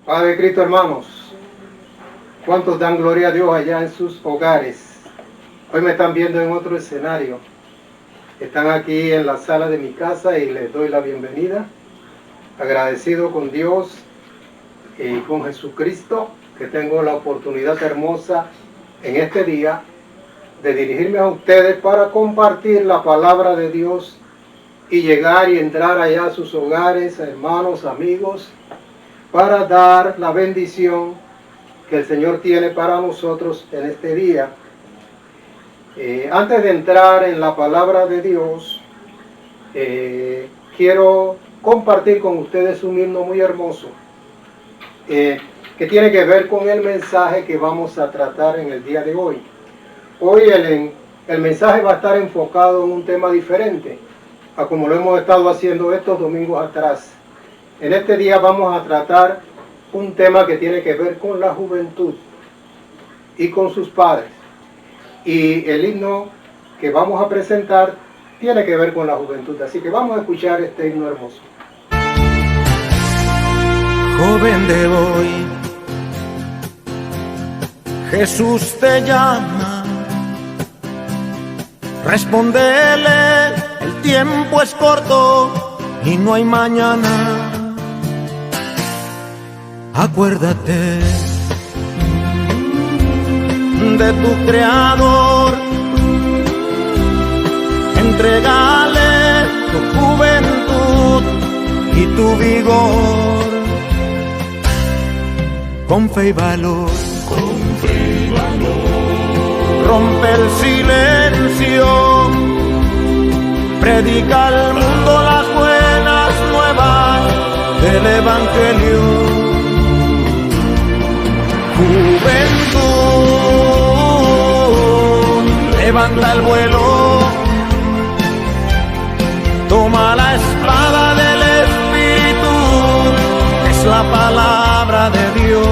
Padre Cristo, hermanos, ¿cuántos dan gloria a Dios allá en sus hogares? Hoy me están viendo en otro escenario. Están aquí en la sala de mi casa y les doy la bienvenida. Agradecido con Dios y con Jesucristo que tengo la oportunidad hermosa en este día de dirigirme a ustedes para compartir la palabra de Dios y llegar y entrar allá a sus hogares, hermanos, amigos, para dar la bendición que el Señor tiene para nosotros en este día. Antes de entrar en la palabra de Dios, quiero compartir con ustedes un himno muy hermoso que tiene que ver con el mensaje que vamos a tratar en el día de hoy. Hoy el mensaje va a estar enfocado en un tema diferente a como lo hemos estado haciendo estos domingos atrás. En este día vamos a tratar un tema que tiene que ver con la juventud y con sus padres. Y el himno que vamos a presentar tiene que ver con la juventud. Así que vamos a escuchar este himno hermoso. Joven de hoy, Jesús te llama, respóndele, el tiempo es corto y no hay mañana. Acuérdate de tu Creador, entrégale tu juventud y tu vigor, con fe y valor, rompe el silencio, predica al mundo las buenas nuevas del Evangelio. Juventud, levanta el vuelo, toma la espada del Espíritu, es la palabra de Dios.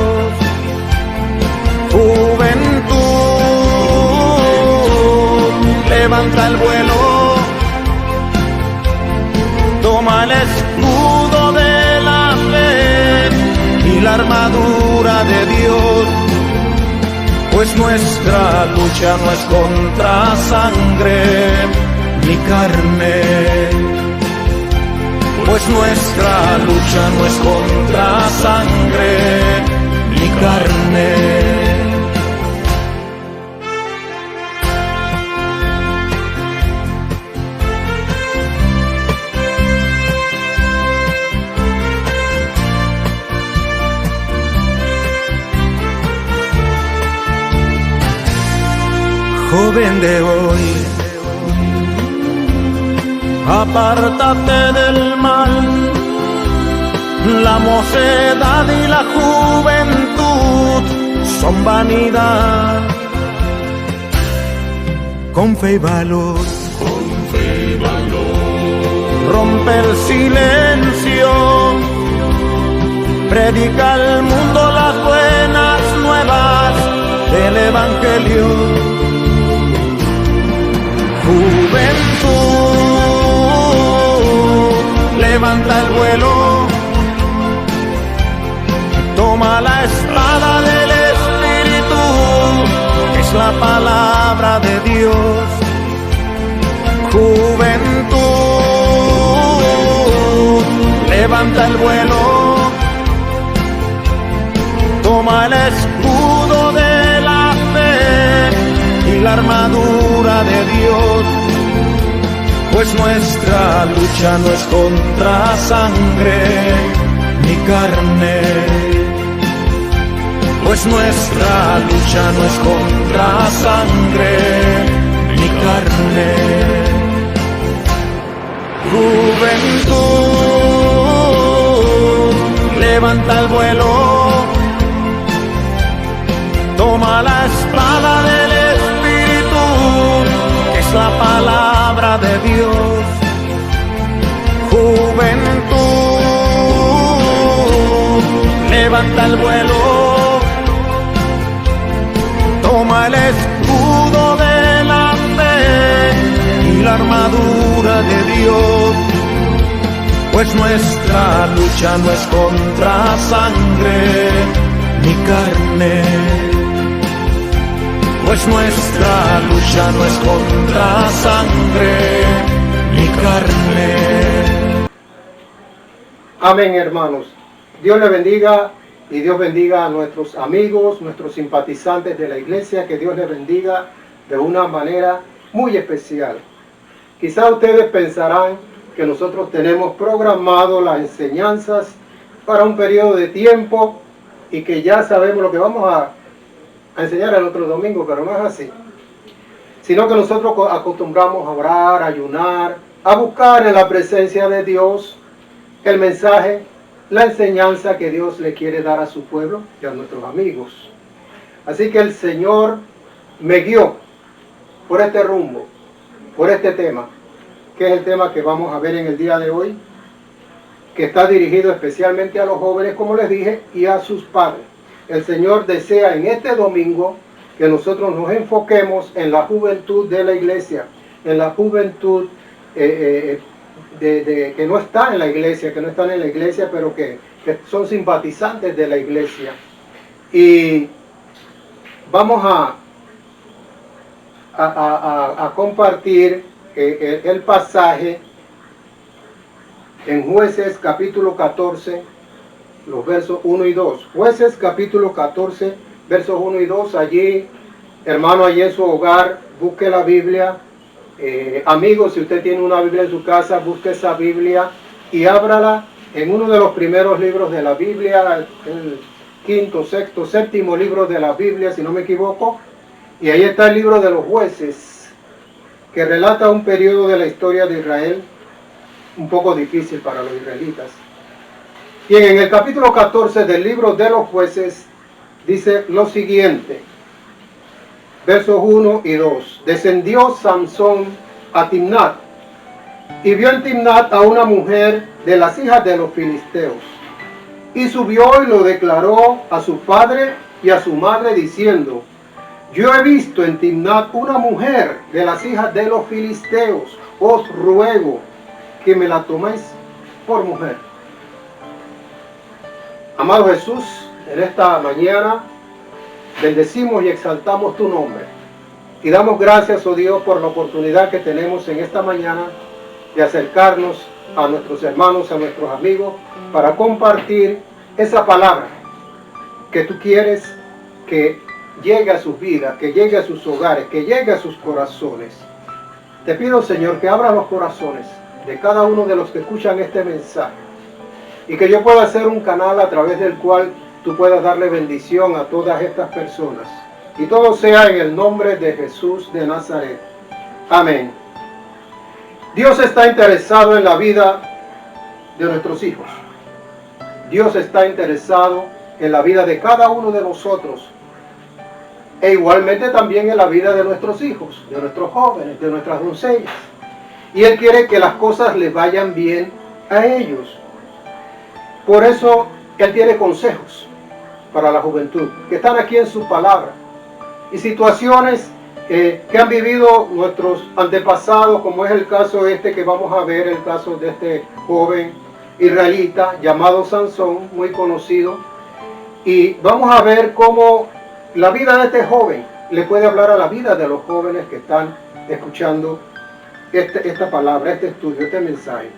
Juventud, levanta el vuelo, toma el escudo de la fe y la armadura de Dios, pues nuestra lucha no es contra sangre ni carne, pues nuestra lucha no es contra sangre ni carne. Joven de hoy, apártate del mal, la mocedad y la juventud son vanidad. Con fe y valor, rompe el silencio, predica al mundo las buenas nuevas del Evangelio. Juventud, levanta el vuelo, toma la espada del Espíritu, es la palabra de Dios. Juventud, levanta el vuelo, toma el escudo de la fe y la armadura de Dios, pues nuestra lucha no es contra sangre ni carne, pues nuestra lucha no es contra sangre ni carne. Juventud, levanta el vuelo, toma la espada del Espíritu, que es la palabra de Dios. Juventud, levanta el vuelo, toma el escudo de la fe y la armadura de Dios, pues nuestra lucha no es contra sangre ni carne, pues nuestra lucha no es contra sangre ni carne. Amén, hermanos. Dios le bendiga y Dios bendiga a nuestros amigos, nuestros simpatizantes de la iglesia, que Dios les bendiga de una manera muy especial. Quizá ustedes pensarán que nosotros tenemos programado las enseñanzas para un periodo de tiempo y que ya sabemos lo que vamos a enseñar el otro domingo, pero no es así. Sino que nosotros acostumbramos a orar, a ayunar, a buscar en la presencia de Dios el mensaje, la enseñanza que Dios le quiere dar a su pueblo y a nuestros amigos. Así que el Señor me guió por este rumbo, por este tema, que es el tema que vamos a ver en el día de hoy, que está dirigido especialmente a los jóvenes, como les dije, y a sus padres. El Señor desea en este domingo que nosotros nos enfoquemos en la juventud de la iglesia, en la juventud que no está en la iglesia, que no están en la iglesia, pero que son simpatizantes de la iglesia. Y vamos a compartir el pasaje en Jueces capítulo 14, los versos 1 y 2. Jueces capítulo 14, versos 1 y 2. Allí, hermano, allí en su hogar, busque la Biblia. Amigos, si usted tiene una Biblia en su casa, busque esa Biblia y ábrala en uno de los primeros libros de la Biblia, el quinto, sexto, séptimo libro de la Biblia, si no me equivoco. Y ahí está el libro de los Jueces, que relata un periodo de la historia de Israel un poco difícil para los israelitas. Y en el capítulo 14 del libro de los Jueces dice lo siguiente, versos 1 y 2. Descendió Sansón a Timnat y vio en Timnat a una mujer de las hijas de los filisteos. Y subió y lo declaró a su padre y a su madre diciendo, yo he visto en Timnat una mujer de las hijas de los filisteos, os ruego que me la toméis por mujer. Amado Jesús, en esta mañana bendecimos y exaltamos tu nombre. Y damos gracias, oh Dios, por la oportunidad que tenemos en esta mañana de acercarnos a nuestros hermanos, a nuestros amigos, para compartir esa palabra que tú quieres que llegue a sus vidas, que llegue a sus hogares, que llegue a sus corazones. Te pido, Señor, que abra los corazones de cada uno de los que escuchan este mensaje y que yo pueda ser un canal a través del cual tú puedas darle bendición a todas estas personas. Y todo sea en el nombre de Jesús de Nazaret. Amén. Dios está interesado en la vida de nuestros hijos. Dios está interesado en la vida de cada uno de nosotros. E igualmente también en la vida de nuestros hijos, de nuestros jóvenes, de nuestras doncellas. Y Él quiere que las cosas les vayan bien a ellos. Por eso Él tiene consejos para la juventud, que están aquí en su palabra. Y situaciones que han vivido nuestros antepasados, como es el caso que vamos a ver, el caso de este joven israelita llamado Sansón, muy conocido. Y vamos a ver cómo la vida de este joven le puede hablar a la vida de los jóvenes que están escuchando esta palabra, este estudio, este mensaje.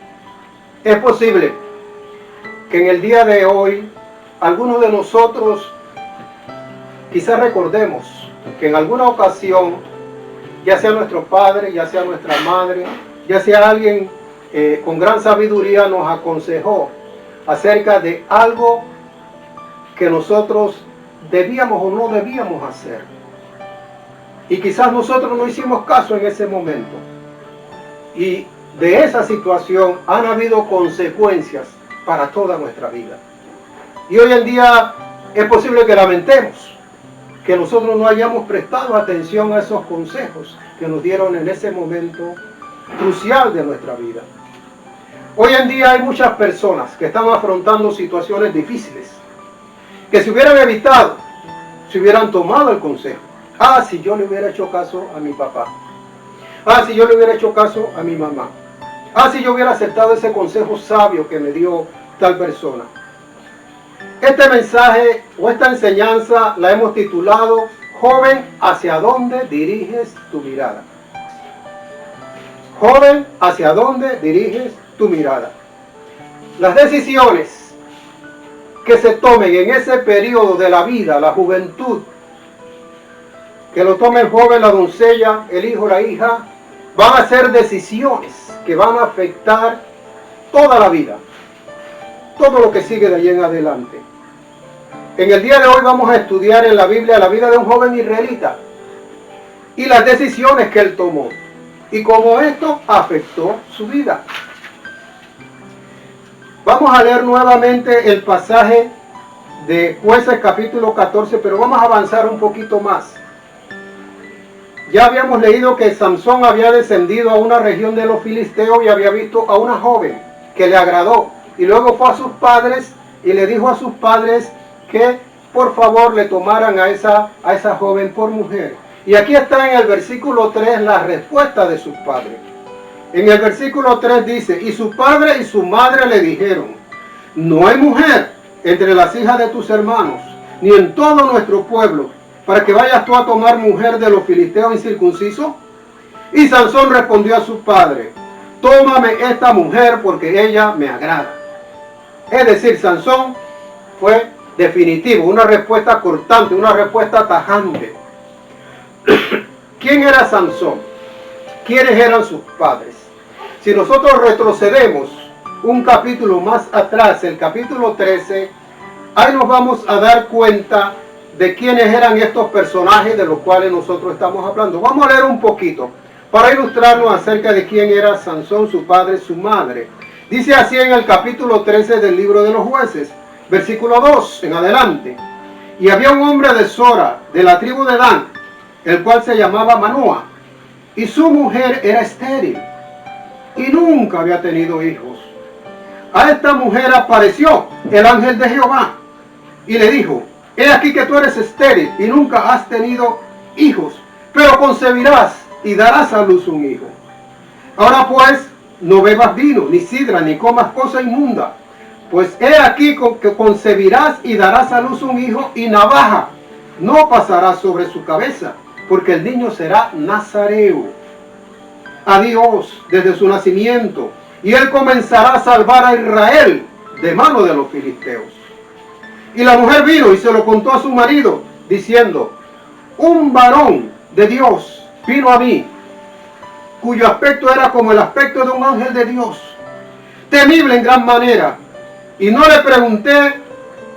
Es posible que en el día de hoy algunos de nosotros quizás recordemos que en alguna ocasión, ya sea nuestro padre, ya sea nuestra madre, ya sea alguien con gran sabiduría nos aconsejó acerca de algo que nosotros debíamos o no debíamos hacer. Y quizás nosotros no hicimos caso en ese momento. Y de esa situación han habido consecuencias para toda nuestra vida. Y hoy en día es posible que lamentemos que nosotros no hayamos prestado atención a esos consejos que nos dieron en ese momento crucial de nuestra vida. Hoy en día hay muchas personas que están afrontando situaciones difíciles, que si hubieran evitado, si hubieran tomado el consejo. Si yo le hubiera hecho caso a mi papá. Si yo le hubiera hecho caso a mi mamá. Ah, si yo hubiera aceptado ese consejo sabio que me dio tal persona. Este mensaje o esta enseñanza la hemos titulado: Joven, ¿hacia dónde diriges tu mirada? Joven, ¿hacia dónde diriges tu mirada? Las decisiones que se tomen en ese periodo de la vida, la juventud, que lo tome el joven, la doncella, el hijo, la hija, van a ser decisiones que van a afectar toda la vida, todo lo que sigue de allí en adelante. En el día de hoy vamos a estudiar en la Biblia la vida de un joven israelita y las decisiones que él tomó y cómo esto afectó su vida. Vamos a leer nuevamente el pasaje de Jueces capítulo 14, pero vamos a avanzar un poquito más. Ya habíamos leído que Sansón había descendido a una región de los filisteos y había visto a una joven que le agradó. Y luego fue a sus padres y le dijo a sus padres que por favor le tomaran a esa joven por mujer. Y aquí está en el versículo 3 la respuesta de sus padres. En el versículo 3 dice: y su padre y su madre le dijeron: no hay mujer entre las hijas de tus hermanos, ni en todo nuestro pueblo, para que vayas tú a tomar mujer de los filisteos incircuncisos. Y Sansón respondió a su padre: tómame esta mujer porque ella me agrada. Es decir, Sansón fue definitivo, una respuesta cortante, una respuesta tajante. ¿Quién era Sansón? ¿Quiénes eran sus padres? Si nosotros retrocedemos un capítulo más atrás, el capítulo 13, ahí nos vamos a dar cuenta de quiénes eran estos personajes de los cuales nosotros estamos hablando. Vamos a leer un poquito para ilustrarnos acerca de quién era Sansón, su padre, su madre. Dice así en el capítulo 13 del libro de los Jueces, versículo 2 en adelante: y había un hombre de Sora, de la tribu de Dan, el cual se llamaba Manoa, y su mujer era estéril y nunca había tenido hijos. A esta mujer apareció el ángel de Jehová y le dijo: he aquí que tú eres estéril y nunca has tenido hijos, pero concebirás y darás a luz un hijo. Ahora pues, no bebas vino, ni sidra, ni comas cosa inmunda, pues he aquí que concebirás y darás a luz un hijo, y navaja no pasará sobre su cabeza, porque el niño será nazareo a Dios desde su nacimiento, y él comenzará a salvar a Israel de mano de los filisteos. Y la mujer vino y se lo contó a su marido, diciendo: un varón de Dios vino a mí, cuyo aspecto era como el aspecto de un ángel de Dios, temible en gran manera. Y no le pregunté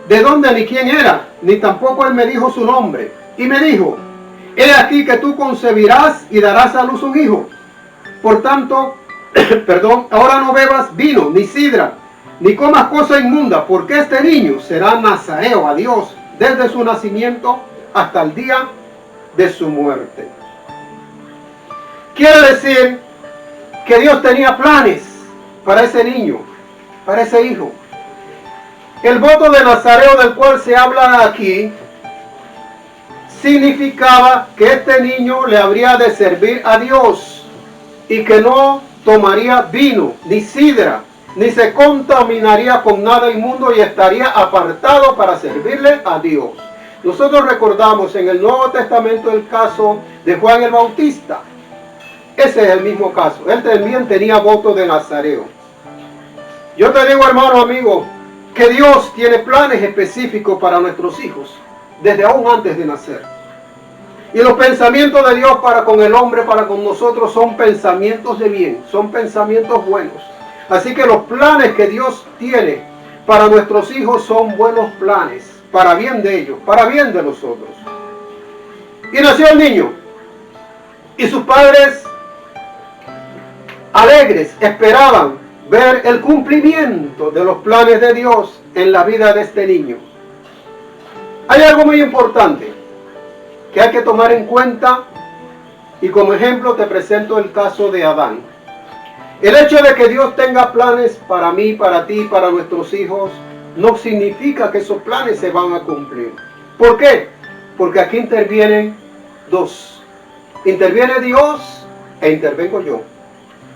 de dónde ni quién era, ni tampoco él me dijo su nombre. Y me dijo: he aquí que tú concebirás y darás a luz un hijo. Por tanto, ahora no bebas vino, ni sidra, ni comas cosa inmunda, porque este niño será nazareo a Dios desde su nacimiento hasta el día de su muerte. Quiere decir que Dios tenía planes para ese niño, para ese hijo. El voto de nazareo del cual se habla aquí significaba que este niño le habría de servir a Dios y que no tomaría vino, ni sidra, ni se contaminaría con nada inmundo y estaría apartado para servirle a Dios. Nosotros recordamos en el Nuevo Testamento el caso de Juan el Bautista. Ese es el mismo caso. Él también tenía voto de nazareo. Yo te digo, hermano, amigo, que Dios tiene planes específicos para nuestros hijos, desde aún antes de nacer. Y los pensamientos de Dios para con el hombre, para con nosotros, son pensamientos de bien, son pensamientos buenos. Así que los planes que Dios tiene para nuestros hijos son buenos planes, para bien de ellos, para bien de nosotros. Y nació el niño, y sus padres, alegres, esperaban ver el cumplimiento de los planes de Dios en la vida de este niño. Hay algo muy importante que hay que tomar en cuenta, y como ejemplo te presento el caso de Adán. El hecho de que Dios tenga planes para mí, para ti, para nuestros hijos, no significa que esos planes se van a cumplir. ¿Por qué? Porque aquí intervienen dos. Interviene Dios e intervengo yo.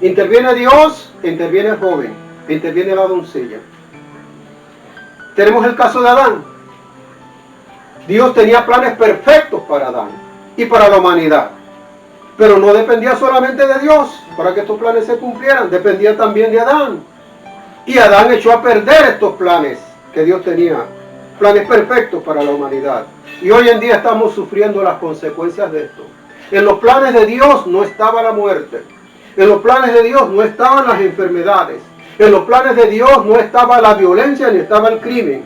Interviene Dios, interviene el joven, interviene la doncella. Tenemos el caso de Adán. Dios tenía planes perfectos para Adán y para la humanidad. Pero no dependía solamente de Dios para que estos planes se cumplieran, dependía también de Adán. Y Adán echó a perder estos planes que Dios tenía, planes perfectos para la humanidad. Y hoy en día estamos sufriendo las consecuencias de esto. En los planes de Dios no estaba la muerte. En los planes de Dios no estaban las enfermedades. En los planes de Dios no estaba la violencia ni estaba el crimen.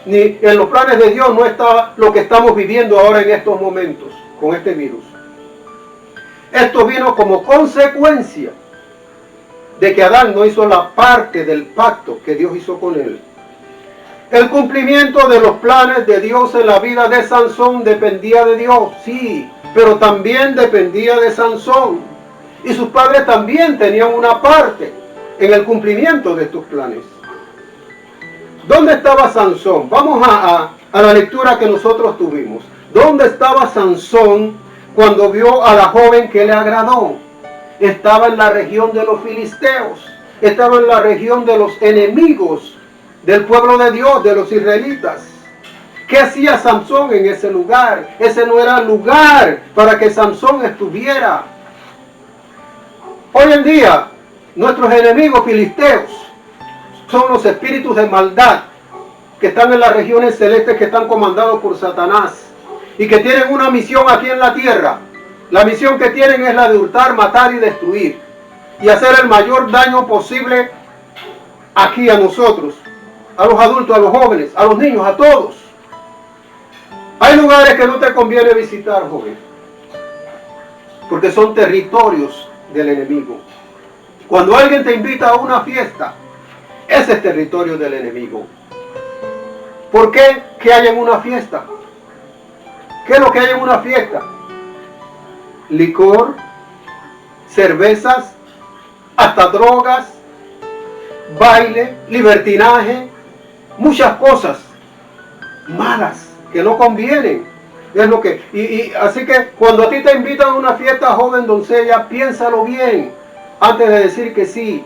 Ni en los planes de Dios no estaba lo que estamos viviendo ahora en estos momentos con este virus. Esto vino como consecuencia de que Adán no hizo la parte del pacto que Dios hizo con él. El cumplimiento de los planes de Dios en la vida de Sansón dependía de Dios, sí, pero también dependía de Sansón. Y sus padres también tenían una parte en el cumplimiento de estos planes. ¿Dónde estaba Sansón? Vamos a la lectura que nosotros tuvimos. ¿Dónde estaba Sansón cuando vio a la joven que le agradó? Estaba en la región de los filisteos. Estaba en la región de los enemigos del pueblo de Dios, de los israelitas. ¿Qué hacía Sansón en ese lugar? Ese no era el lugar para que Sansón estuviera. Hoy en día, nuestros enemigos filisteos son los espíritus de maldad que están en las regiones celestes, que están comandados por Satanás y que tienen una misión aquí en la tierra. La misión que tienen es la de hurtar, matar y destruir y hacer el mayor daño posible aquí a nosotros, a los adultos, a los jóvenes, a los niños, a todos. Hay lugares que no te conviene visitar, joven, porque son territorios del enemigo. Cuando alguien te invita a una fiesta, ese es territorio del enemigo. ¿Por qué? ¿Qué hay en una fiesta? ¿Qué es lo que hay en una fiesta? Licor, cervezas, hasta drogas, baile, libertinaje, muchas cosas malas que no convienen. Es lo que, así que cuando a ti te invitan a una fiesta, joven doncella, piénsalo bien antes de decir que sí.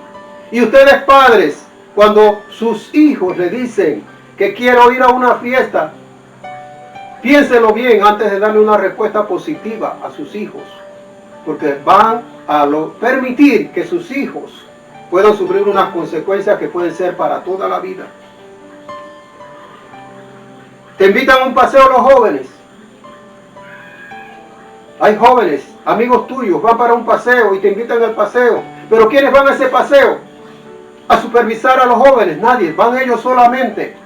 Y ustedes padres, cuando sus hijos le dicen que quiero ir a una fiesta, piénselo bien antes de darle una respuesta positiva a sus hijos, porque van a permitir que sus hijos puedan sufrir unas consecuencias que pueden ser para toda la vida. Te invitan a un paseo los jóvenes. Hay jóvenes, amigos tuyos, van para un paseo y te invitan al paseo. Pero ¿quiénes van a ese paseo? A supervisar a los jóvenes. Nadie, van ellos solamente.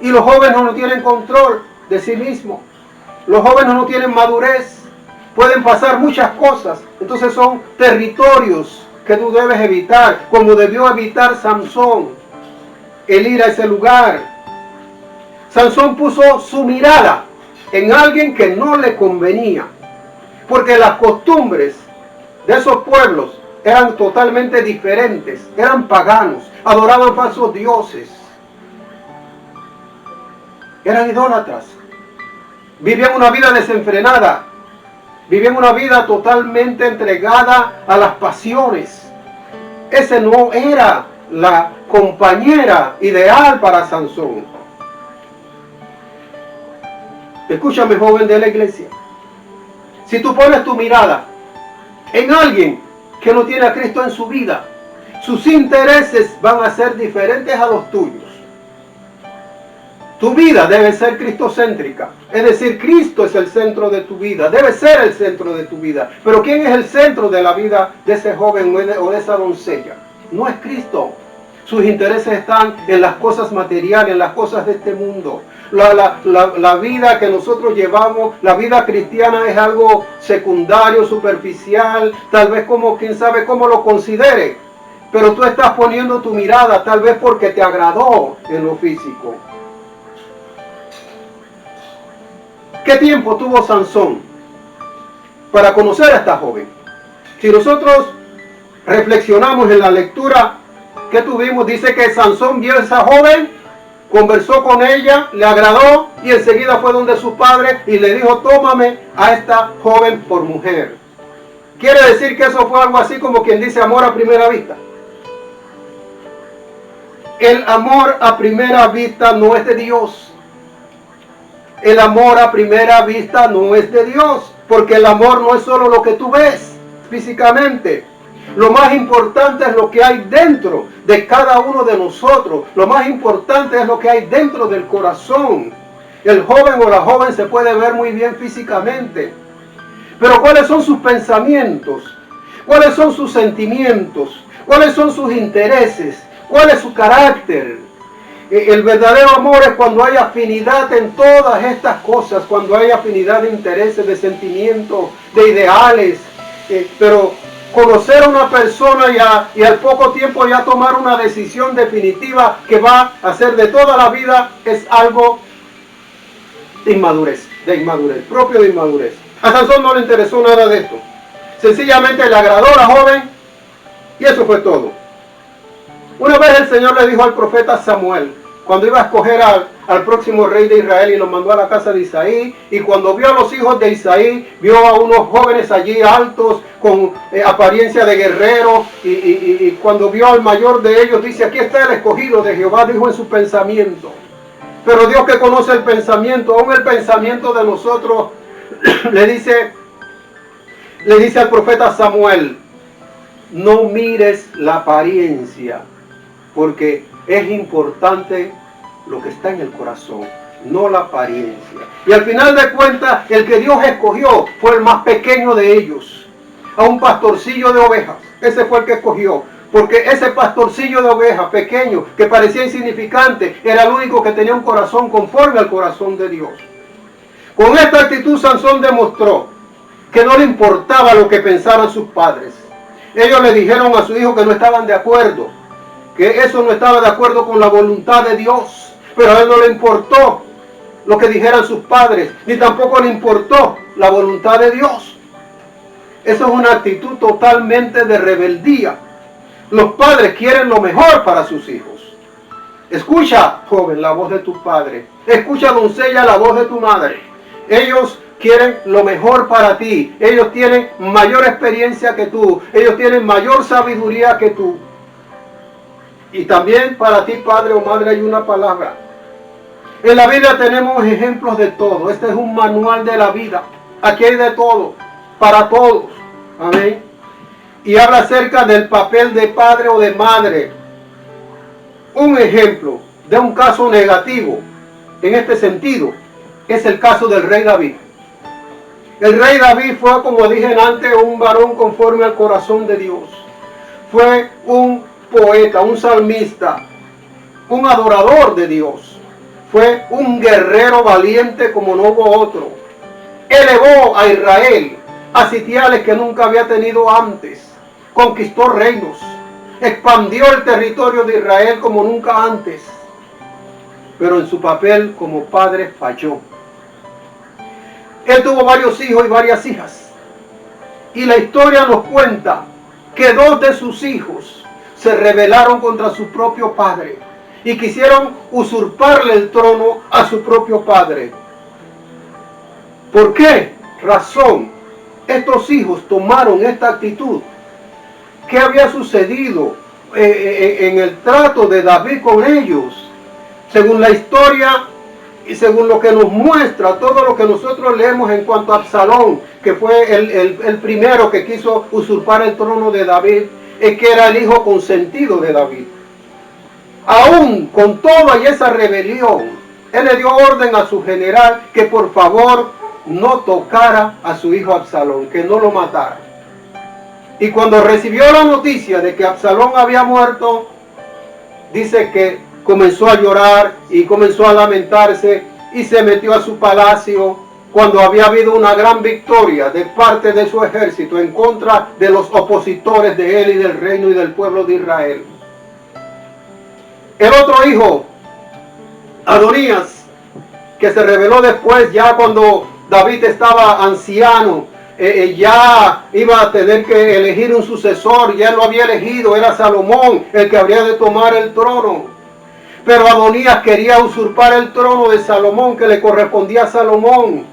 Y los jóvenes no tienen control de sí mismos. Los jóvenes no tienen madurez. Pueden pasar muchas cosas. Entonces son territorios que tú debes evitar, como debió evitar Sansón el ir a ese lugar. Sansón puso su mirada en alguien que no le convenía, porque las costumbres de esos pueblos eran totalmente diferentes, eran paganos, adoraban falsos dioses, eran idólatras, vivían una vida desenfrenada, vivían una vida totalmente entregada a las pasiones. Ese no era la compañera ideal para Sansón. Escúchame, joven de la iglesia. Si tú pones tu mirada en alguien que no tiene a Cristo en su vida, sus intereses van a ser diferentes a los tuyos. Tu vida debe ser cristocéntrica. Es decir, Cristo es el centro de tu vida. Debe ser el centro de tu vida. Pero ¿quién es el centro de la vida de ese joven o de esa doncella? No es Cristo. Sus intereses están en las cosas materiales, en las cosas de este mundo. La vida que nosotros llevamos, la vida cristiana, es algo secundario, superficial, tal vez como quién sabe cómo lo considere. Pero tú estás poniendo tu mirada tal vez porque te agradó en lo físico. ¿Qué tiempo tuvo Sansón para conocer a esta joven? Si nosotros reflexionamos en la lectura que tuvimos, dice que Sansón vio a esa joven, conversó con ella, le agradó y enseguida fue donde su padre y le dijo: tómame a esta joven por mujer. Quiere decir que eso fue algo así como quien dice amor a primera vista. El amor a primera vista no es de Dios. El amor a primera vista no es de Dios, porque el amor no es solo lo que tú ves físicamente. Lo más importante es lo que hay dentro de cada uno de nosotros. Lo más importante es lo que hay dentro del corazón. El joven o la joven se puede ver muy bien físicamente, pero ¿cuáles son sus pensamientos? ¿Cuáles son sus sentimientos? ¿Cuáles son sus intereses? ¿Cuál es su carácter? El verdadero amor es cuando hay afinidad en todas estas cosas, cuando hay afinidad de intereses, de sentimientos, de ideales. Pero conocer a una persona y al poco tiempo ya tomar una decisión definitiva que va a ser de toda la vida es algo de inmadurez, propio de inmadurez. A Sansón no le interesó nada de esto. Sencillamente le agradó a la joven y eso fue todo. Una vez el Señor le dijo al profeta Samuel, cuando iba a escoger al próximo rey de Israel, y lo mandó a la casa de Isaí, y cuando vio a los hijos de Isaí, vio a unos jóvenes allí altos, con apariencia de guerreros, y cuando vio al mayor de ellos, dice, aquí está el escogido de Jehová, dijo en su pensamiento. Pero Dios, que conoce el pensamiento, aún el pensamiento de nosotros, le dice al profeta Samuel, no mires la apariencia, porque es importante lo que está en el corazón, no la apariencia. Y al final de cuentas, el que Dios escogió fue el más pequeño de ellos, a un pastorcillo de ovejas. Ese fue el que escogió, porque ese pastorcillo de ovejas pequeño, que parecía insignificante, era el único que tenía un corazón conforme al corazón de Dios. Con esta actitud Sansón demostró que no le importaba lo que pensaran sus padres. Ellos le dijeron a su hijo que no estaban de acuerdo, que eso no estaba de acuerdo con la voluntad de Dios, pero a él no le importó lo que dijeran sus padres, ni tampoco le importó la voluntad de Dios. Eso es una actitud totalmente de rebeldía. Los padres quieren lo mejor para sus hijos. Escucha, joven, la voz de tu padre. Escucha, doncella, la voz de tu madre. Ellos quieren lo mejor para ti. Ellos tienen mayor experiencia que tú. Ellos tienen mayor sabiduría que tú. Y también para ti, padre o madre, hay una palabra. En la Biblia tenemos ejemplos de todo. Este es un manual de la vida. Aquí hay de todo, para todos. Amén. Y habla acerca del papel de padre o de madre. Un ejemplo de un caso negativo en este sentido es el caso del rey David. El rey David fue, como dije antes, un varón conforme al corazón de Dios. Fue un poeta, un salmista, un adorador de Dios. Fue un guerrero valiente como no hubo otro. Elevó a Israel a sitiales que nunca había tenido antes. Conquistó reinos. Expandió el territorio de Israel como nunca antes. Pero en su papel como padre falló. Él tuvo varios hijos y varias hijas. Y la historia nos cuenta que dos de sus hijos se rebelaron contra su propio padre y quisieron usurparle el trono a su propio padre. ¿Por qué razón estos hijos tomaron esta actitud? ¿Qué había sucedido en el trato de David con ellos? Según la historia y según lo que nos muestra, todo lo que nosotros leemos en cuanto a Absalón, que fue el primero que quiso usurpar el trono de David, es que era el hijo consentido de David. Aún con toda esa rebelión, él le dio orden a su general que por favor no tocara a su hijo Absalón, que no lo matara. Y cuando recibió la noticia de que Absalón había muerto, dice que comenzó a llorar y comenzó a lamentarse y se metió a su palacio cuando había habido una gran victoria de parte de su ejército en contra de los opositores de él y del reino y del pueblo de Israel. El otro hijo, Adonías, que se rebeló después, ya cuando David estaba anciano, ya iba a tener que elegir un sucesor, ya lo había elegido, era Salomón el que habría de tomar el trono. Pero Adonías quería usurpar el trono de Salomón, que le correspondía a Salomón.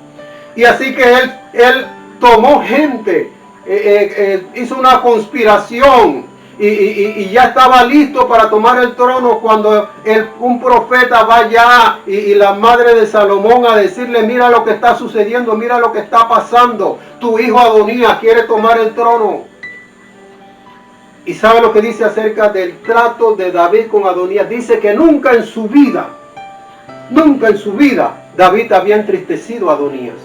Y así que él tomó gente hizo una conspiración y ya estaba listo para tomar el trono cuando un profeta va allá y la madre de Salomón a decirle, mira lo que está sucediendo, mira lo que está pasando, tu hijo Adonías quiere tomar el trono. ¿Y sabe lo que dice acerca del trato de David con Adonías? Dice que nunca en su vida, David había entristecido a Adonías.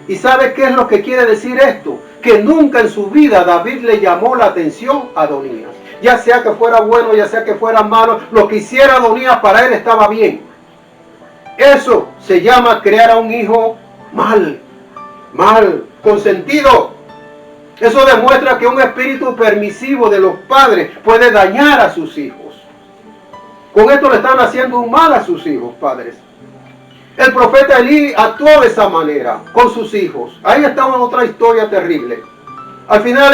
¿Y sabe qué es lo que quiere decir esto? Que nunca en su vida David le llamó la atención a Adonías. Ya sea que fuera bueno, ya sea que fuera malo, lo que hiciera Adonías para él estaba bien. Eso se llama crear a un hijo mal, consentido. Eso demuestra que un espíritu permisivo de los padres puede dañar a sus hijos. Con esto le están haciendo un mal a sus hijos, padres. El profeta Elí actuó de esa manera con sus hijos. Ahí está otra historia terrible. Al final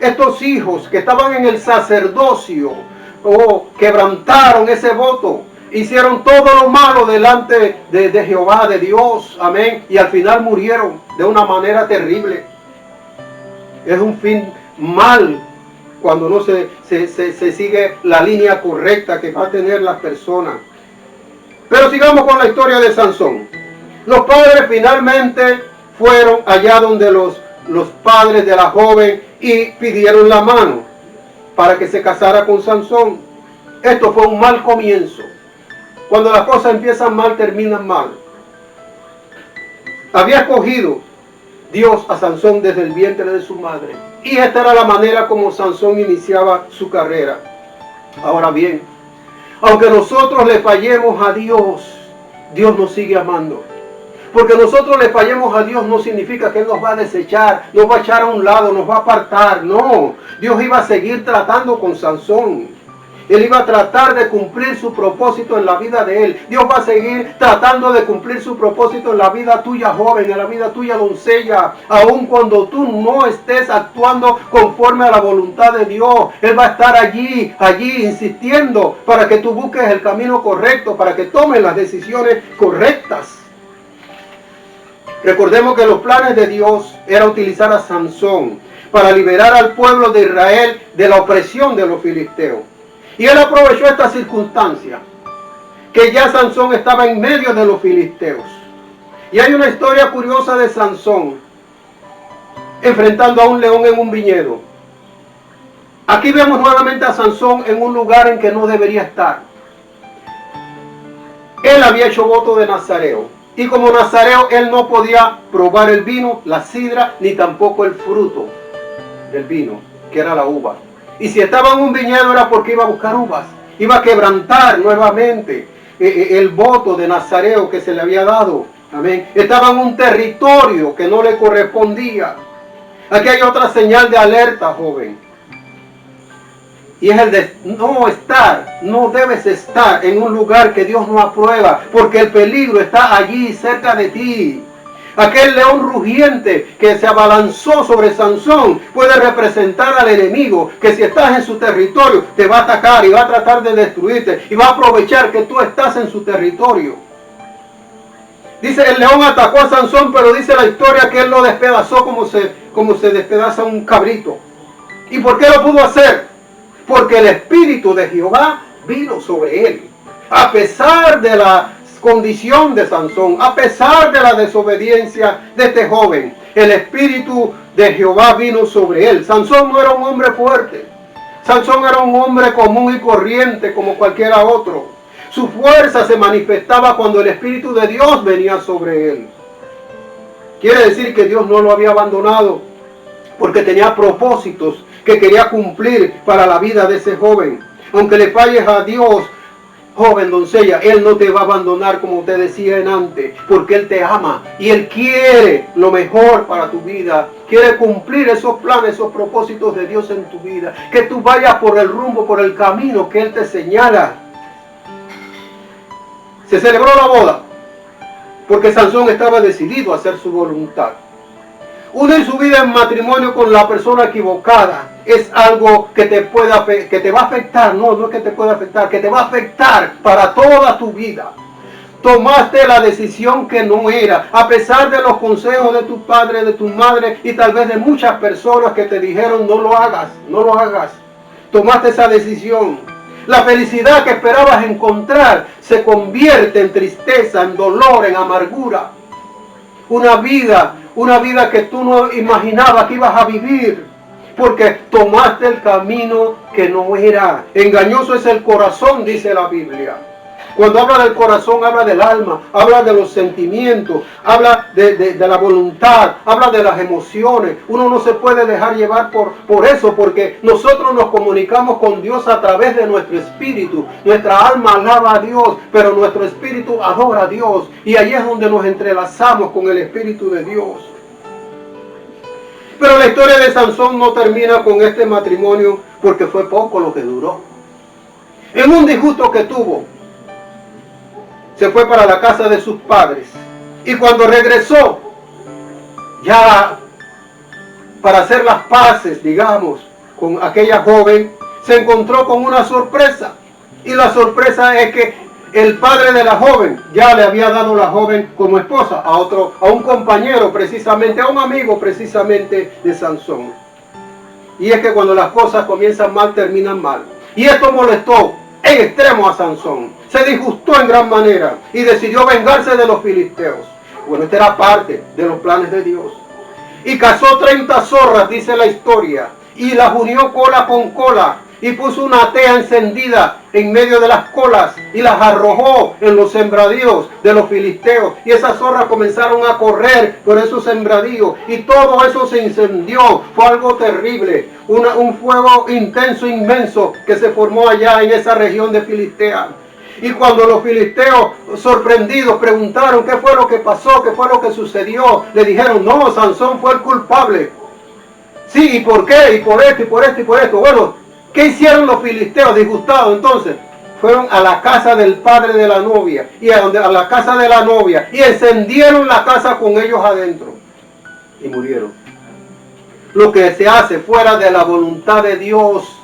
estos hijos que estaban en el sacerdocio quebrantaron ese voto. Hicieron todo lo malo delante de Jehová, de Dios. Amén. Y al final murieron de una manera terrible. Es un fin mal cuando no se sigue la línea correcta que va a tener las personas. Pero sigamos con la historia de Sansón. Los padres finalmente fueron allá donde los padres de la joven y pidieron la mano para que se casara con Sansón. Esto fue un mal comienzo. Cuando las cosas empiezan mal, terminan mal. Había escogido Dios a Sansón desde el vientre de su madre. Y esta era la manera como Sansón iniciaba su carrera. Ahora bien, aunque nosotros le fallemos a Dios, Dios nos sigue amando. Porque nosotros le fallemos a Dios no significa que Él nos va a desechar, nos va a echar a un lado, nos va a apartar. No, Dios iba a seguir tratando con Sansón. Él iba a tratar de cumplir su propósito en la vida de él. Dios va a seguir tratando de cumplir su propósito en la vida tuya, joven, en la vida tuya, doncella. Aun cuando tú no estés actuando conforme a la voluntad de Dios, Él va a estar allí, insistiendo para que tú busques el camino correcto, para que tomes las decisiones correctas. Recordemos que los planes de Dios era utilizar a Sansón para liberar al pueblo de Israel de la opresión de los filisteos. Y él aprovechó esta circunstancia, que ya Sansón estaba en medio de los filisteos. Y hay una historia curiosa de Sansón, enfrentando a un león en un viñedo. Aquí vemos nuevamente a Sansón en un lugar en que no debería estar. Él había hecho voto de nazareo. Y como nazareo, él no podía probar el vino, la sidra, ni tampoco el fruto del vino, que era la uva. Y si estaba en un viñedo era porque iba a buscar uvas. Iba a quebrantar nuevamente el voto de nazareo que se le había dado. Amén. Estaba en un territorio que no le correspondía. Aquí hay otra señal de alerta, joven. Y es el de no debes estar en un lugar que Dios no aprueba. Porque el peligro está allí, cerca de ti. Aquel león rugiente que se abalanzó sobre Sansón puede representar al enemigo que si estás en su territorio te va a atacar y va a tratar de destruirte y va a aprovechar que tú estás en su territorio. Dice, el león atacó a Sansón, pero dice la historia que él lo despedazó como se despedaza un cabrito. ¿Y por qué lo pudo hacer? Porque el Espíritu de Jehová vino sobre él. A pesar de la condición de Sansón, a pesar de la desobediencia de este joven, el Espíritu de Jehová vino sobre él. Sansón no era un hombre fuerte. Sansón era un hombre común y corriente como cualquiera otro. Su fuerza se manifestaba cuando el Espíritu de Dios venía sobre él. Quiere decir que Dios no lo había abandonado, porque tenía propósitos que quería cumplir para la vida de ese joven. Aunque le falles a Dios, joven, doncella, Él no te va a abandonar, como te decía antes, porque Él te ama y Él quiere lo mejor para tu vida. Quiere cumplir esos planes, esos propósitos de Dios en tu vida. Que tú vayas por el rumbo, por el camino que Él te señala. Se celebró la boda porque Sansón estaba decidido a hacer su voluntad. Unir su vida en matrimonio con la persona equivocada es algo que te va a afectar. No es que te pueda afectar, que te va a afectar para toda tu vida. Tomaste la decisión que no era, a pesar de los consejos de tu padre, de tu madre y tal vez de muchas personas que te dijeron no lo hagas, no lo hagas. Tomaste esa decisión. La felicidad que esperabas encontrar se convierte en tristeza, en dolor, en amargura. Una vida que tú no imaginabas que ibas a vivir, porque tomaste el camino que no era. Engañoso es el corazón, dice la Biblia. Cuando habla del corazón, habla del alma, habla de los sentimientos, habla de la voluntad, habla de las emociones. Uno no se puede dejar llevar por eso, porque nosotros nos comunicamos con Dios a través de nuestro espíritu. Nuestra alma alaba a Dios, pero nuestro espíritu adora a Dios. Y ahí es donde nos entrelazamos con el espíritu de Dios. Pero la historia de Sansón no termina con este matrimonio, porque fue poco lo que duró. En un disgusto que tuvo, se fue para la casa de sus padres. Y cuando regresó, ya para hacer las paces, digamos, con aquella joven, se encontró con una sorpresa. Y la sorpresa es que el padre de la joven ya le había dado la joven como esposa a un compañero precisamente, a un amigo precisamente de Sansón. Y es que cuando las cosas comienzan mal, terminan mal. Y esto molestó en extremo a Sansón. Se disgustó en gran manera y decidió vengarse de los filisteos. Bueno, esta era parte de los planes de Dios. Y cazó 30 zorras, dice la historia, y las unió cola con cola, y puso una tea encendida en medio de las colas y las arrojó en los sembradíos de los filisteos. Y esas zorras comenzaron a correr por esos sembradíos y todo eso se incendió. Fue algo terrible, un fuego intenso, inmenso que se formó allá en esa región de Filistea. Y cuando los filisteos, sorprendidos, preguntaron qué fue lo que pasó, qué fue lo que sucedió, le dijeron, no, Sansón fue el culpable. Sí, ¿y por qué? Y por esto, y por esto, y por esto. Bueno, ¿qué hicieron los filisteos disgustados entonces? Fueron a la casa del padre de la novia y a la casa de la novia y encendieron la casa con ellos adentro y murieron. Lo que se hace fuera de la voluntad de Dios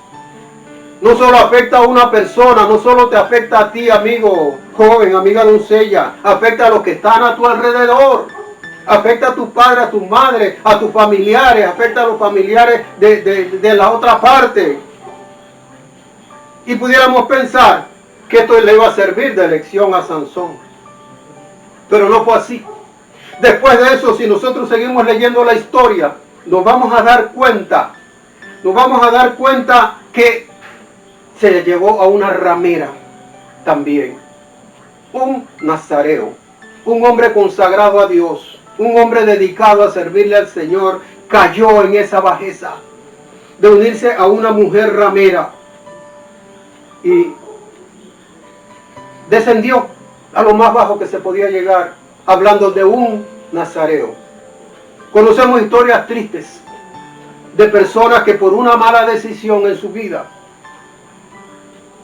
no solo afecta a una persona, no solo te afecta a ti, amigo joven, amiga doncella, afecta a los que están a tu alrededor. Afecta a tu padre, a tu madre, a tus familiares, afecta a los familiares de la otra parte. Y pudiéramos pensar que esto le iba a servir de lección a Sansón. Pero no fue así. Después de eso, si nosotros seguimos leyendo la historia, nos vamos a dar cuenta que se le llevó a una ramera también. Un nazareo, un hombre consagrado a Dios, un hombre dedicado a servirle al Señor, cayó en esa bajeza de unirse a una mujer ramera. Y descendió a lo más bajo que se podía llegar, hablando de un nazareo. Conocemos historias tristes de personas que por una mala decisión en su vida,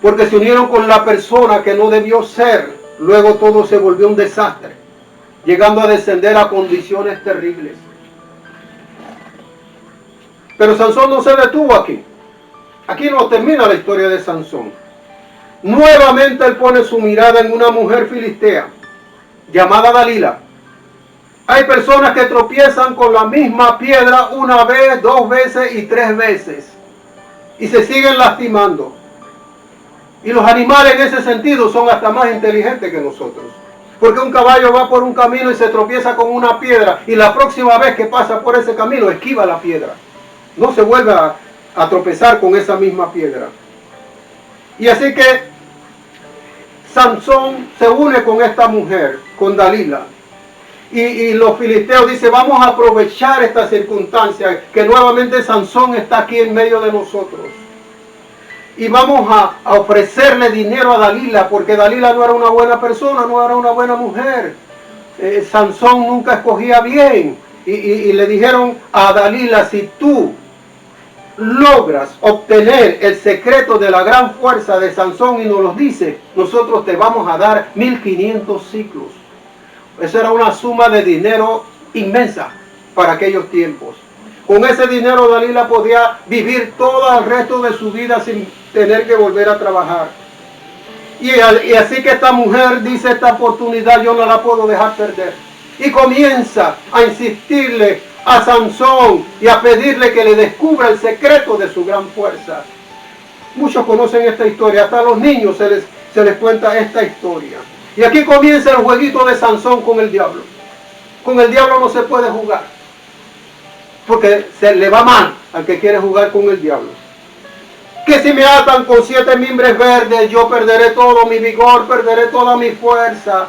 porque se unieron con la persona que no debió ser, luego todo se volvió un desastre, llegando a descender a condiciones terribles. Pero Sansón no se detuvo aquí. Aquí no termina la historia de Sansón. Nuevamente él pone su mirada en una mujer filistea llamada Dalila. Hay personas que tropiezan con la misma piedra una vez, 2 veces y 3 veces y se siguen lastimando. Y los animales en ese sentido son hasta más inteligentes que nosotros. Porque un caballo va por un camino y se tropieza con una piedra y la próxima vez que pasa por ese camino esquiva la piedra. No se vuelve a tropezar con esa misma piedra. Y así que Sansón se une con esta mujer, con Dalila. Y los filisteos dicen, vamos a aprovechar esta circunstancia, que nuevamente Sansón está aquí en medio de nosotros. Y vamos a ofrecerle dinero a Dalila, porque Dalila no era una buena persona, no era una buena mujer. Sansón nunca escogía bien. Y le dijeron a Dalila, si tú logras obtener el secreto de la gran fuerza de Sansón y nos lo dice, nosotros te vamos a dar 1500 ciclos. Esa era una suma de dinero inmensa para aquellos tiempos. Con ese dinero Dalila podía vivir todo el resto de su vida sin tener que volver a trabajar. Y así que esta mujer dice, esta oportunidad yo no la puedo dejar perder. Y comienza a insistirle a Sansón y a pedirle que le descubra el secreto de su gran fuerza. Muchos conocen esta historia, hasta a los niños se les cuenta esta historia. Y aquí comienza el jueguito de Sansón con el diablo. Con el diablo no se puede jugar, porque se le va mal al que quiere jugar con el diablo. Que si me atan con 7 mimbres verdes, yo perderé todo mi vigor, perderé toda mi fuerza.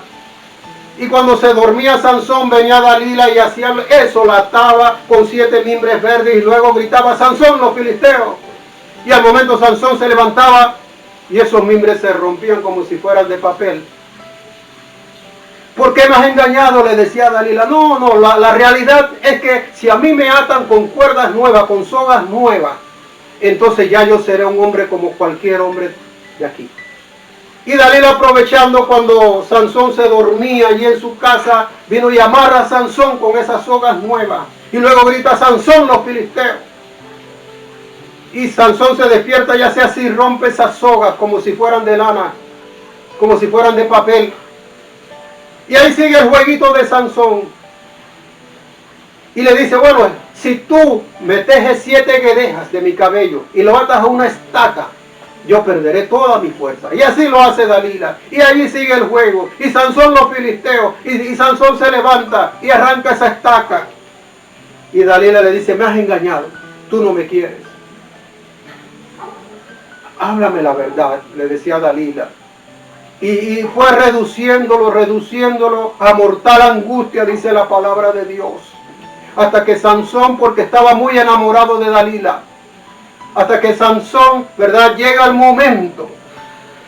Y cuando se dormía Sansón, venía Dalila y hacía eso, la ataba con 7 mimbres verdes y luego gritaba, Sansón, los filisteos. Y al momento Sansón se levantaba y esos mimbres se rompían como si fueran de papel. ¿Por qué me has engañado?, le decía Dalila. No, la realidad es que si a mí me atan con cuerdas nuevas, con sogas nuevas, entonces ya yo seré un hombre como cualquier hombre de aquí. Y Dalila, aprovechando cuando Sansón se dormía allí en su casa, vino y amarra a Sansón con esas sogas nuevas. Y luego grita, Sansón, los filisteos. Y Sansón se despierta y hace así, rompe esas sogas como si fueran de lana, como si fueran de papel. Y ahí sigue el jueguito de Sansón. Y le dice, bueno, si tú me tejes 7 guedejas de mi cabello y lo atas a una estaca, yo perderé toda mi fuerza. Y así lo hace Dalila. Y ahí sigue el juego. Y Sansón los filisteos. Y Sansón se levanta y arranca esa estaca. Y Dalila le dice, me has engañado. Tú no me quieres. Háblame la verdad, le decía Dalila. Y fue reduciéndolo a mortal angustia, dice la palabra de Dios. Hasta que Sansón, porque estaba muy enamorado de Dalila, hasta que Sansón, ¿verdad?, llega el momento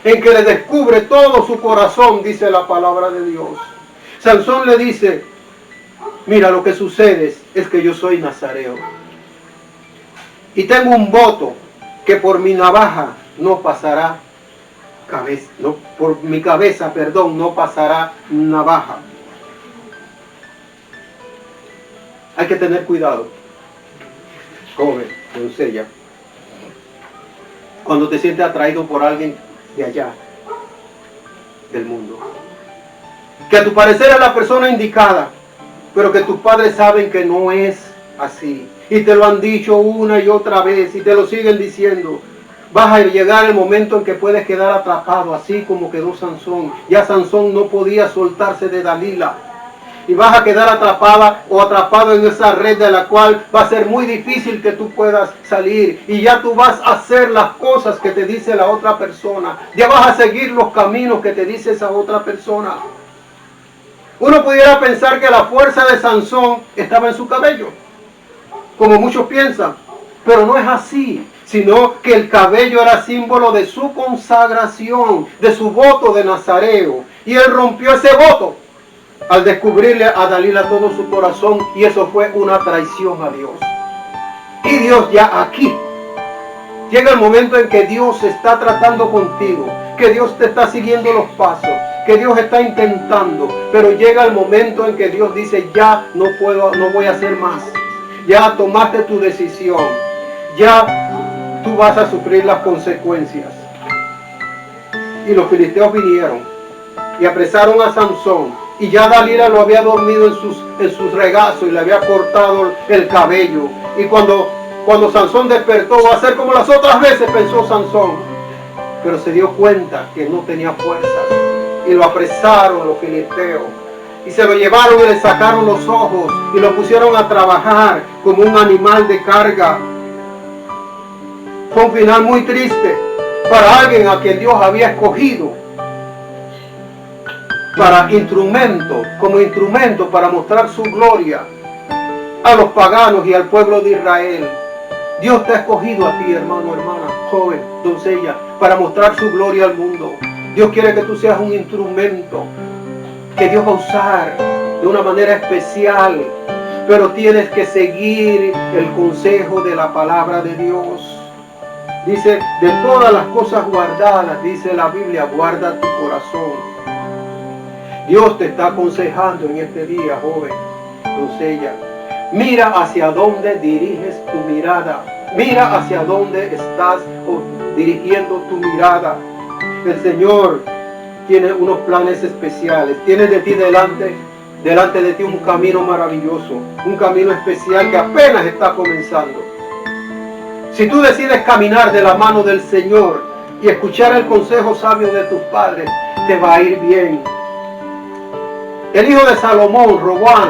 en que le descubre todo su corazón, dice la palabra de Dios. Sansón le dice, mira, lo que sucede es que yo soy nazareo. Y tengo un voto que por mi navaja no pasará cabeza, no, por mi cabeza, perdón, no pasará navaja. Hay que tener cuidado, joven, doncella, cuando te sientes atraído por alguien de allá, del mundo, que a tu parecer es la persona indicada, pero que tus padres saben que no es así, y te lo han dicho una y otra vez, y te lo siguen diciendo. Vas a llegar el momento en que puedes quedar atrapado, así como quedó Sansón. Ya Sansón no podía soltarse de Dalila. Y vas a quedar atrapada o atrapado en esa red de la cual va a ser muy difícil que tú puedas salir. Y ya tú vas a hacer las cosas que te dice la otra persona. Ya vas a seguir los caminos que te dice esa otra persona. Uno pudiera pensar que la fuerza de Sansón estaba en su cabello, como muchos piensan. Pero no es así, sino que el cabello era símbolo de su consagración, de su voto de nazareo. Y él rompió ese voto al descubrirle a Dalila todo su corazón, y eso fue una traición a Dios. Y Dios ya aquí, llega el momento en que Dios está tratando contigo, que Dios te está siguiendo los pasos, que Dios está intentando, pero llega el momento en que Dios dice, ya no puedo, no voy a hacer más. Ya tomaste tu decisión, ya tú vas a sufrir las consecuencias. Y los filisteos vinieron y apresaron a Sansón, y ya Dalila lo había dormido en sus regazos y le había cortado el cabello. Y cuando Sansón despertó, va a ser como las otras veces, pensó Sansón, pero se dio cuenta que no tenía fuerzas, y lo apresaron los filisteos. Y se lo llevaron y le sacaron los ojos y lo pusieron a trabajar como un animal de carga. Fue un final muy triste para alguien a quien Dios había escogido como instrumento para mostrar su gloria a los paganos y al pueblo de Israel. Dios te ha escogido a ti, hermano, hermana, joven, doncella, para mostrar su gloria al mundo. Dios quiere que tú seas un instrumento que Dios va a usar de una manera especial, pero tienes que seguir el consejo de la palabra de Dios. Dice, de todas las cosas guardadas, dice la Biblia, guarda tu corazón. Dios te está aconsejando en este día, joven, doncella. Mira hacia dónde diriges tu mirada. Mira hacia dónde estás dirigiendo tu mirada. El Señor tiene unos planes especiales. Tiene de ti delante de ti un camino maravilloso, un camino especial que apenas está comenzando. Si tú decides caminar de la mano del Señor y escuchar el consejo sabio de tus padres, te va a ir bien. El hijo de Salomón, Roboam,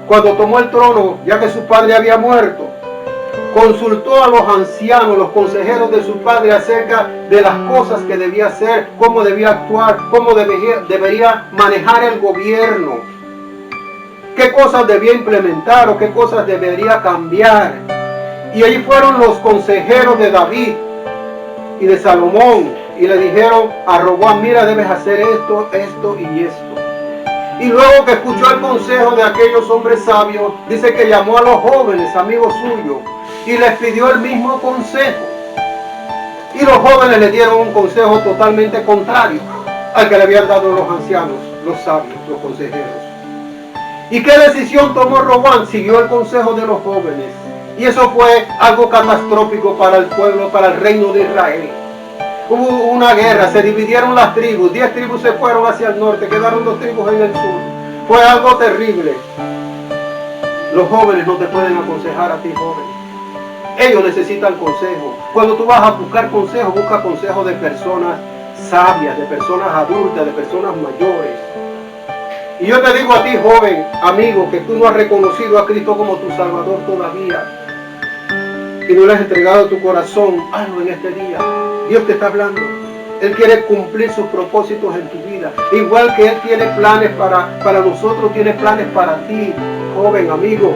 cuando tomó el trono, ya que su padre había muerto, consultó a los ancianos, los consejeros de su padre acerca de las cosas que debía hacer, cómo debía actuar, cómo debería manejar el gobierno, qué cosas debía implementar o qué cosas debería cambiar. Y allí fueron los consejeros de David y de Salomón y le dijeron a Roboam, mira, debes hacer esto, esto y esto. Y luego que escuchó el consejo de aquellos hombres sabios, dice que llamó a los jóvenes, amigos suyos, y les pidió el mismo consejo. Y los jóvenes le dieron un consejo totalmente contrario al que le habían dado los ancianos, los sabios, los consejeros. ¿Y qué decisión tomó Roboam? Siguió el consejo de los jóvenes. Y eso fue algo catastrófico para el pueblo, para el reino de Israel. Hubo una guerra, se dividieron las tribus, 10 tribus se fueron hacia el norte, quedaron 2 tribus en el sur. Fue algo terrible. Los jóvenes no te pueden aconsejar a ti, joven. Ellos necesitan consejo. Cuando tú vas a buscar consejo, busca consejo de personas sabias, de personas adultas, de personas mayores. Y yo te digo a ti, joven, amigo, que tú no has reconocido a Cristo como tu Salvador todavía, y no le has entregado tu corazón, hazlo en este día. Dios te está hablando. Él quiere cumplir sus propósitos en tu vida. Igual que Él tiene planes para nosotros, tiene planes para ti, joven, amigo.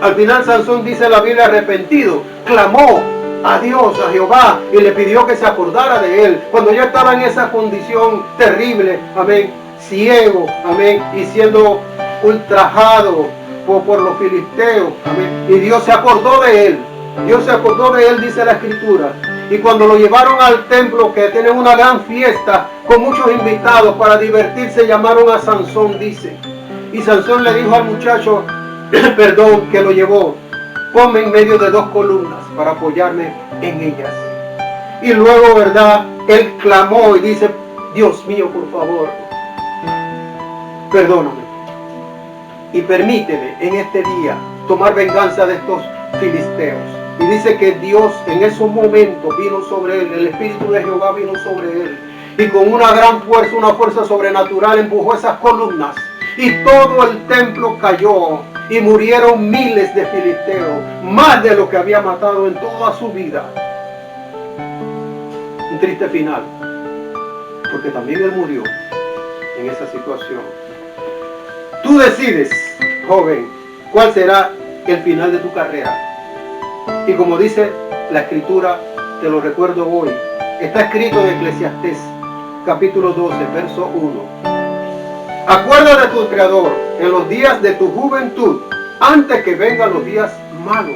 Al final Sansón, dice la Biblia, arrepentido, clamó a Dios, a Jehová, y le pidió que se acordara de él. Cuando yo estaba en esa condición terrible, amén, ciego, amén, y siendo ultrajado por los filisteos, amén, y Dios se acordó de él. Dios se acordó de él, dice la Escritura. Y cuando lo llevaron al templo, que tienen una gran fiesta con muchos invitados para divertirse, llamaron a Sansón, dice. Y Sansón le dijo al muchacho, perdón, que lo llevó, ponme en medio de 2 columnas para apoyarme en ellas. Y luego, ¿verdad? Él clamó y dice, Dios mío, por favor, perdóname. Y permíteme en este día tomar venganza de estos filisteos. Y dice que Dios en esos momentos vino sobre él, el Espíritu de Jehová vino sobre él. Y con una gran fuerza, una fuerza sobrenatural, empujó esas columnas. Y todo el templo cayó. Y murieron miles de filisteos, más de lo que había matado en toda su vida. Un triste final, porque también él murió en esa situación. Tú decides, joven, cuál será el final de tu carrera. Y como dice la Escritura, te lo recuerdo hoy, está escrito en Eclesiastés, capítulo 12, verso 1. Acuérdate de tu Creador en los días de tu juventud, antes que vengan los días malos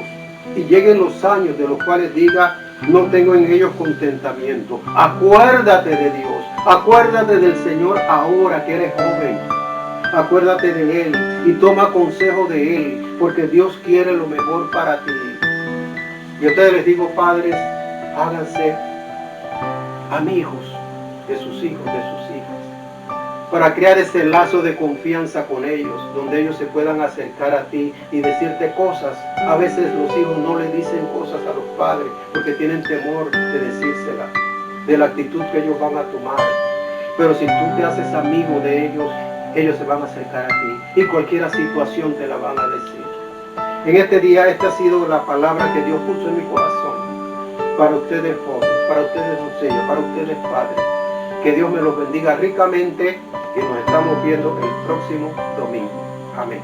y lleguen los años de los cuales diga, no tengo en ellos contentamiento. Acuérdate de Dios, acuérdate del Señor ahora que eres joven. Acuérdate de Él y toma consejo de Él, porque Dios quiere lo mejor para ti. Y a ustedes les digo, padres, háganse amigos de sus hijos, de sus hijas, para crear ese lazo de confianza con ellos, donde ellos se puedan acercar a ti y decirte cosas. A veces los hijos no le dicen cosas a los padres porque tienen temor de decírselas, de la actitud que ellos van a tomar. Pero si tú te haces amigo de ellos, ellos se van a acercar a ti y cualquier situación te la van a decir. En este día, esta ha sido la palabra que Dios puso en mi corazón para ustedes jóvenes, para ustedes doncellas, para ustedes padres. Que Dios me los bendiga ricamente y nos estamos viendo el próximo domingo. Amén.